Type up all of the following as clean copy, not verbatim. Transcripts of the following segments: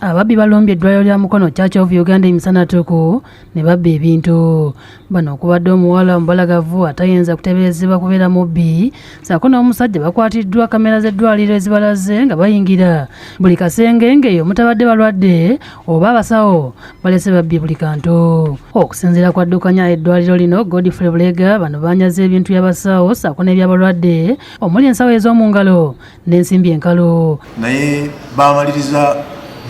Ababbi balombye eddwaliro lya Mukono Church of Uganda emisana tuku ne babba ebintu. Bano okubadde omuwala omubalagavu atayinza kuteberezebwa kubeera mubbi, ssaako n'omusajja bakwatiddwa kamera z'eddwaliro ezibalaze nga bayingira buli kasenge ng'eyo mutabadde balwadde oba abasawo balese babbye buli kantu. Okusinziira kwa ddukanya eddwaliro lino Godfrey Bulega, bano banyaze ebintu by'abasawo ssaako n'ebyabalwadde omuli ensawo ez'omu ngalo n'ensimbi enkalu. Naye baamaliriza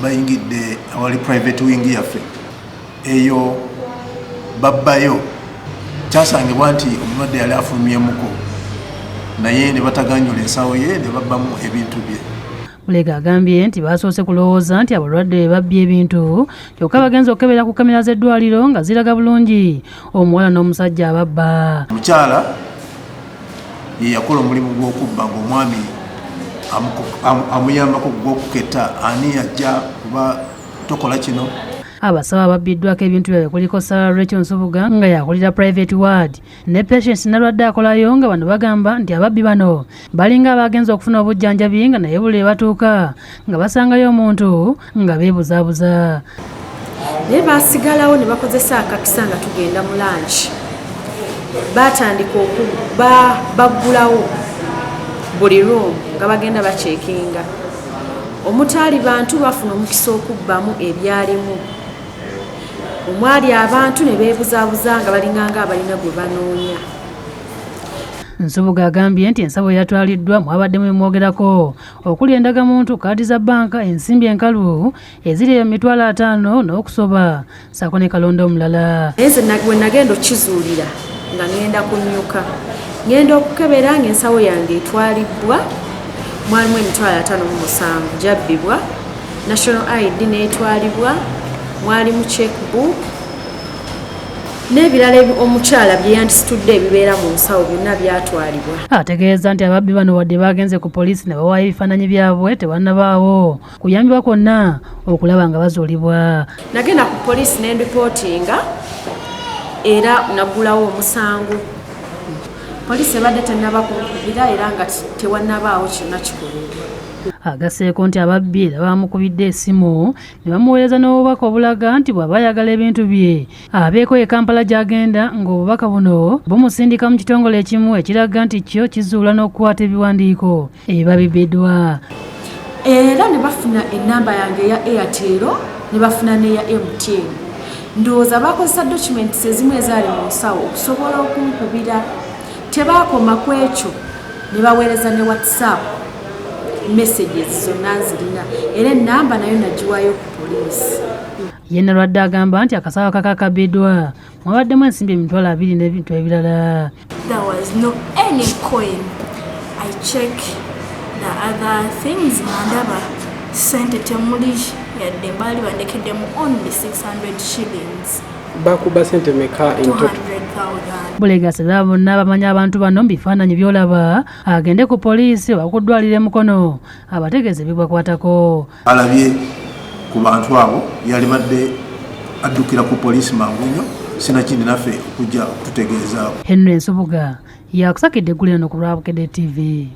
bayingidde awali private wing yaffe eyo babbayo kyasangibwa nti omulwadde yali afulumyemuko naye ne bataganjula ensawo ye ne babbamu ebintu bye. Bulega agambye nti basoose kulowooza nti abalwadde babbye ebintu kyokka bagenza okukebera ku kamera z'eddwaliro nga ziraga bulungi omuwala n'omusajja ababba. Omukyala ye yakola omulimu gw'okubba ng'omwami amuyambako gw'okuketta ani yajja kuba tokola kino. Abasawo ababbiddwako ebintu byabwe kuliko Sarah Rachel Nsubuga nga yakulira private ward ne Patience Nalwadde akolayo, nga bano bagamba nti ababbi bano balinga abagenza okufuna obujjanjabi nga naye buli batuuka nga basangayo omuntu nga beebuzaabuza. Naye baasigalawo ne bakozesa akakisa nga tugenda mu lanchi, baatandika baggulawo buli room nga bagenda bacekinga omutaali bantu bafuna omukisa okubbamu ebyalimu. Omwali abantu ne beebuzaabuza nga balinganga abalina gwe banoonya. Nsubuga agambye nti ensawo yatwaliddwa mwabaddemu emwogerako okuli endagamuntu, kaadi za banka, ensimbi enkalu eziri emitwalo 5 n'okusoba ssaako ne kalondo omulala. Naye nze bwe nagenda okkizuulira nga ngenda kunnyuka, ngenda okukebera ng'ensawo yange etwalibbwa, mwalimu emitwalo 57 gyabbibwa, national ID n'etwalibwa, mwalimu checkbook n'ebirala omukyala bye yandisitudde ebibeera mu nsawo byonna byatwalibwa. Ategeeza nti ababbi bano wadde bagenze ku poliisi ne bawaayo ebifaananyi byabwe tebannabaawo kuyambibwa kwonna okulaba nga bazuulibwa. Nagenda ku poliisi ne ndipootinga era naggulawo omusango. Poliisi ebadde tennaba kunkubira era nga tewannabaawo kyonna kikolebwa. Agaseeko nti ababbi bamukubidde essimu ne bamuweereza n'obubaka obulaga nti bw'aba ayagala ebintu bye abeeko e Kampala gy'agenda, ng'obubaka buno bumusindika mu kitongole ekimu ekiraga nti kyo kizuula n'okukwata ebiwandiiko ebibabibbiddwa. Era ne bafuna ennamba yange eya Airtel ne bafuna n'eya MTN. Ndowooza bakozesa documents ezimu ezaali mu nsawo okusobola okunkubira. Tebaakoma ku ekyo ne baweereza ne WhatsApp messages zonna nzirina era ennamba nayo nagiwaayo ku poliisi. Ye Nalwadde agamba nti akasawo kakakabbiddwa mwabaddemu ensimbi emitwalo 2 n'ebintu ebirala. There was no any coin. I check the other things mandaba sente temuli yadde baali bandekeddemu only 600 shillings. Bakuba sente meka in total? 200,000. Bulega asabye bonna abamanyi abantu bano mu bifaananyi by'olaba agende ku poliisi oba ku ddwaliro Mukono abategeeze ebibakwatako. Alabye ku bantu abo yali badde addukira ku poliisi mangu nnyo, sinakindi naffe okujja okututegeezaako. Henry Nsubuga yakusakidde eggulu eno ku lwa Bukedde TV.